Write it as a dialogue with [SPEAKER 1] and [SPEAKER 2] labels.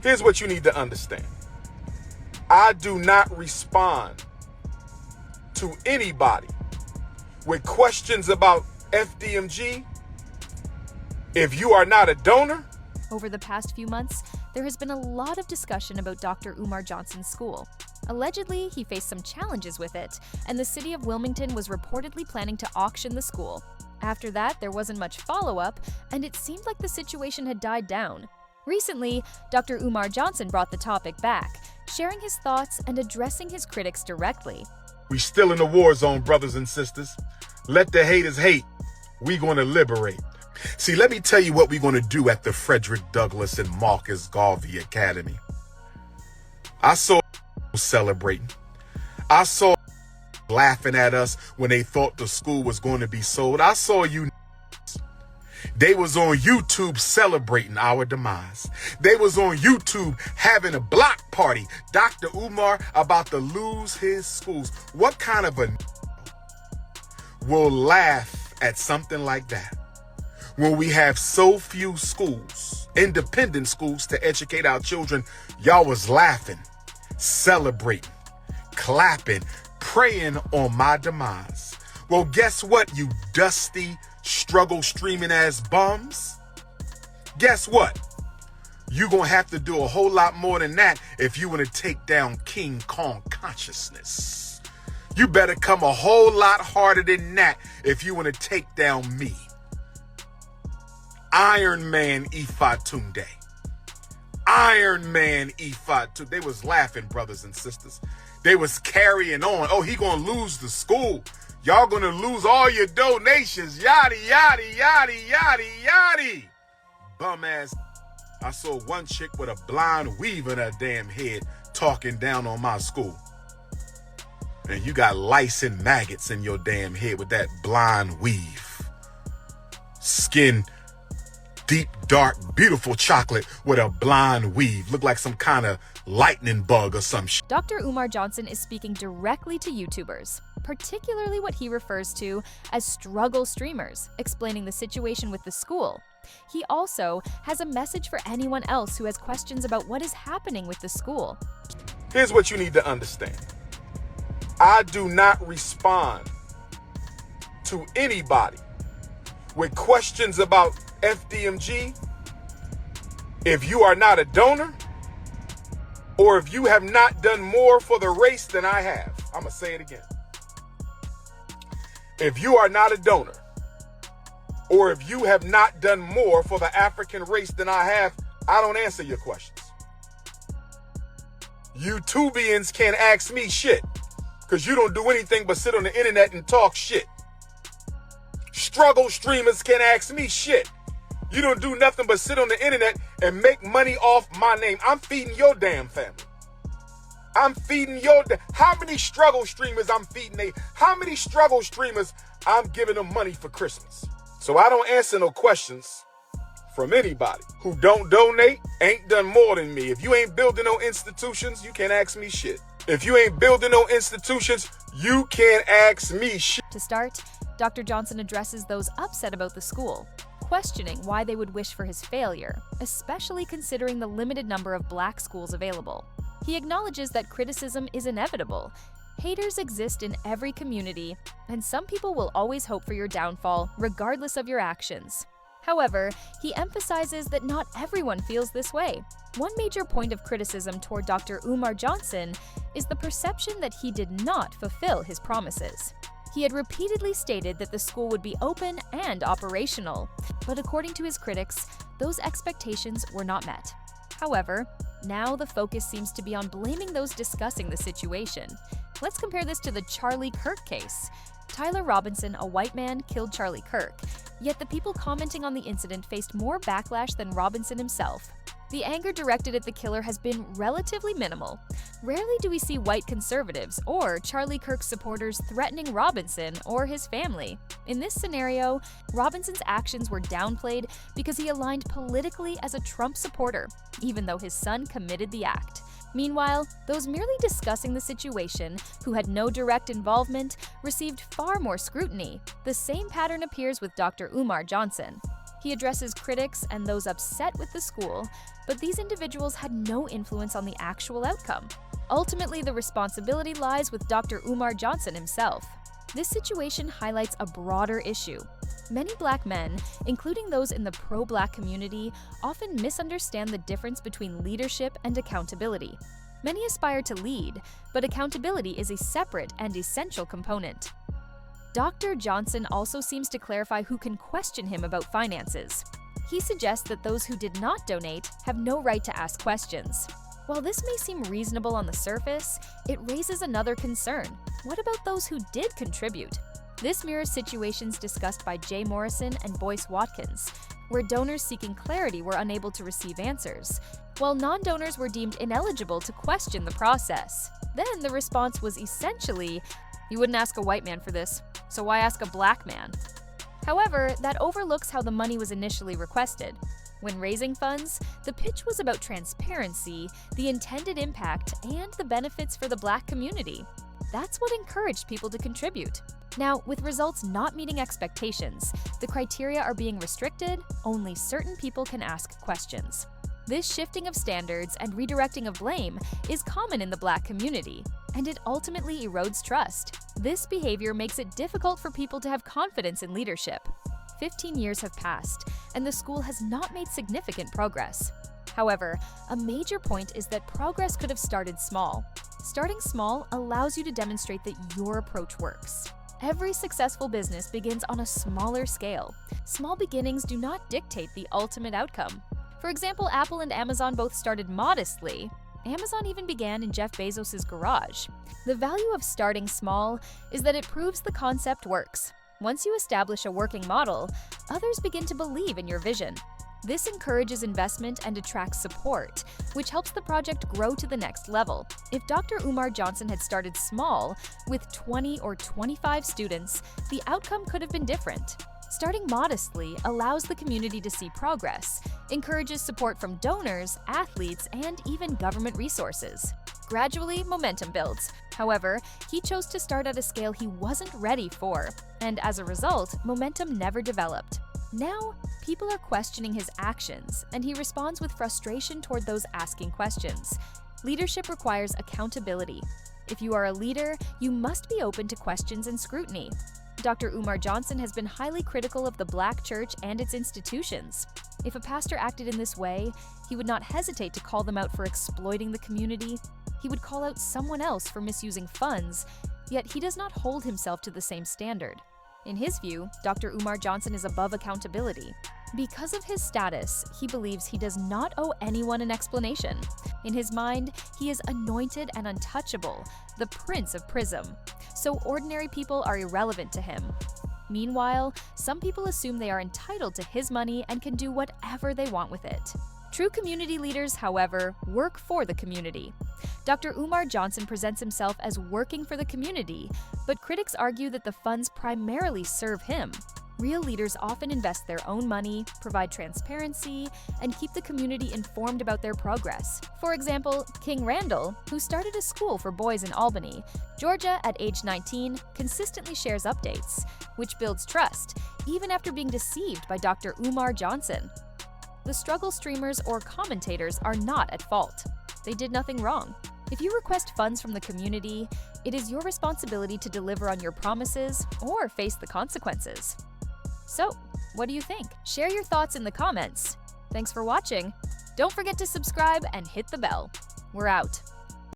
[SPEAKER 1] Here's what you need to understand. I do not respond to anybody with questions about FDMG if you are not a donor.
[SPEAKER 2] Over the past few months, there has been a lot of discussion about Dr. Umar Johnson's school. Allegedly, he faced some challenges with it, and the city of Wilmington was reportedly planning to auction the school. After that, there wasn't much follow-up, and it seemed like the situation had died down. Recently, Dr. Umar Johnson brought the topic back, sharing his thoughts and addressing his critics directly.
[SPEAKER 1] We still in the war zone, brothers and sisters. Let the haters hate. We gonna liberate. See, let me tell you what we're gonna do at the Frederick Douglass and Marcus Garvey Academy. I saw celebrating. I saw laughing at us when they thought the school was going to be sold. I saw you. They was on YouTube celebrating our demise. They was on YouTube having a block party. Dr. Umar about to lose his schools. What kind of a will laugh at something like that? When we have so few schools, independent schools to educate our children, y'all was laughing, celebrating, clapping, praying on my demise. Well, guess what, you dusty, struggle streaming ass bums? Guess what? You're going to have to do a whole lot more than that if you want to take down King Kong consciousness. You better come a whole lot harder than that if you want to take down me. Iron Man Ifatunde. Iron Man Ifatunde. They was laughing, brothers and sisters. They was carrying on. Oh, he gonna lose the school. Y'all gonna lose all your donations. Yada, yada, yada, yada, yada. Bum ass. I saw one chick with a blind weave in her damn head talking down on my school. And you got lice and maggots in your damn head with that blind weave. Skin deep, dark, beautiful chocolate with a blonde weave. Look like some kind of lightning bug or some shit.
[SPEAKER 2] Dr. Umar Johnson is speaking directly to YouTubers, particularly what he refers to as struggle streamers, explaining the situation with the school. He also has a message for anyone else who has questions about what is happening with the school.
[SPEAKER 1] Here's what you need to understand. I do not respond to anybody with questions about FDMG if you are not a donor or if you have not done more for the race than I have. I'm going to say it again. If you are not a donor or if you have not done more for the African race than I have, I don't answer your questions. You Tubians can't ask me shit because you don't do anything but sit on the internet and talk shit. Struggle streamers can't ask me shit. You don't do nothing but sit on the internet and make money off my name. I'm feeding your damn family. I'm feeding your... How many struggle streamers I'm feeding? How many struggle streamers I'm giving them money for Christmas? So I don't answer no questions from anybody who don't donate, ain't done more than me. If you ain't building no institutions, you can't ask me shit. If you ain't building no institutions, you can't ask me shit.
[SPEAKER 2] To start, Dr. Johnson addresses those upset about the school, questioning why they would wish for his failure, especially considering the limited number of black schools available. He acknowledges that criticism is inevitable. Haters exist in every community, and some people will always hope for your downfall, regardless of your actions. However, he emphasizes that not everyone feels this way. One major point of criticism toward Dr. Umar Johnson is the perception that he did not fulfill his promises. He had repeatedly stated that the school would be open and operational, but according to his critics, those expectations were not met. However, now the focus seems to be on blaming those discussing the situation. Let's compare this to the Charlie Kirk case. Tyler Robinson, a white man, killed Charlie Kirk, yet the people commenting on the incident faced more backlash than Robinson himself. The anger directed at the killer has been relatively minimal. Rarely do we see white conservatives or Charlie Kirk supporters threatening Robinson or his family. In this scenario, Robinson's actions were downplayed because he aligned politically as a Trump supporter, even though his son committed the act. Meanwhile, those merely discussing the situation, who had no direct involvement, received far more scrutiny. The same pattern appears with Dr. Umar Johnson. He addresses critics and those upset with the school, but these individuals had no influence on the actual outcome. Ultimately, the responsibility lies with Dr. Umar Johnson himself. This situation highlights a broader issue. Many Black men, including those in the pro-Black community, often misunderstand the difference between leadership and accountability. Many aspire to lead, but accountability is a separate and essential component. Dr. Johnson also seems to clarify who can question him about finances. He suggests that those who did not donate have no right to ask questions. While this may seem reasonable on the surface, it raises another concern. What about those who did contribute? This mirrors situations discussed by Jay Morrison and Boyce Watkins, where donors seeking clarity were unable to receive answers, while non-donors were deemed ineligible to question the process. Then the response was essentially, "You wouldn't ask a white man for this, so why ask a Black man?" However, that overlooks how the money was initially requested. When raising funds, the pitch was about transparency, the intended impact, and the benefits for the Black community. That's what encouraged people to contribute. Now, with results not meeting expectations, the criteria are being restricted, only certain people can ask questions. This shifting of standards and redirecting of blame is common in the Black community, and it ultimately erodes trust. This behavior makes it difficult for people to have confidence in leadership. 15 years have passed, and the school has not made significant progress. However, a major point is that progress could have started small. Starting small allows you to demonstrate that your approach works. Every successful business begins on a smaller scale. Small beginnings do not dictate the ultimate outcome. For example, Apple and Amazon both started modestly. Amazon even began in Jeff Bezos' garage. The value of starting small is that it proves the concept works. Once you establish a working model, others begin to believe in your vision. This encourages investment and attracts support, which helps the project grow to the next level. If Dr. Umar Johnson had started small, with 20 or 25 students, the outcome could have been different. Starting modestly allows the community to see progress, encourages support from donors, athletes, and even government resources. Gradually, momentum builds. However, he chose to start at a scale he wasn't ready for, and as a result, momentum never developed. Now, people are questioning his actions, and he responds with frustration toward those asking questions. Leadership requires accountability. If you are a leader, you must be open to questions and scrutiny. Dr. Umar Johnson has been highly critical of the Black church and its institutions. If a pastor acted in this way, he would not hesitate to call them out for exploiting the community. He would call out someone else for misusing funds, yet he does not hold himself to the same standard. In his view, Dr. Umar Johnson is above accountability. Because of his status, he believes he does not owe anyone an explanation. In his mind, he is anointed and untouchable, the Prince of Prism, so ordinary people are irrelevant to him. Meanwhile, some people assume they are entitled to his money and can do whatever they want with it. True community leaders, however, work for the community. Dr. Umar Johnson presents himself as working for the community, but critics argue that the funds primarily serve him. Real leaders often invest their own money, provide transparency, and keep the community informed about their progress. For example, King Randall, who started a school for boys in Albany, Georgia at age 19, consistently shares updates, which builds trust, even after being deceived by Dr. Umar Johnson. The struggle streamers or commentators are not at fault. They did nothing wrong. If you request funds from the community, it is your responsibility to deliver on your promises or face the consequences. So, what do you think? Share your thoughts in the comments. Thanks for watching. Don't forget to subscribe and hit the bell. We're out.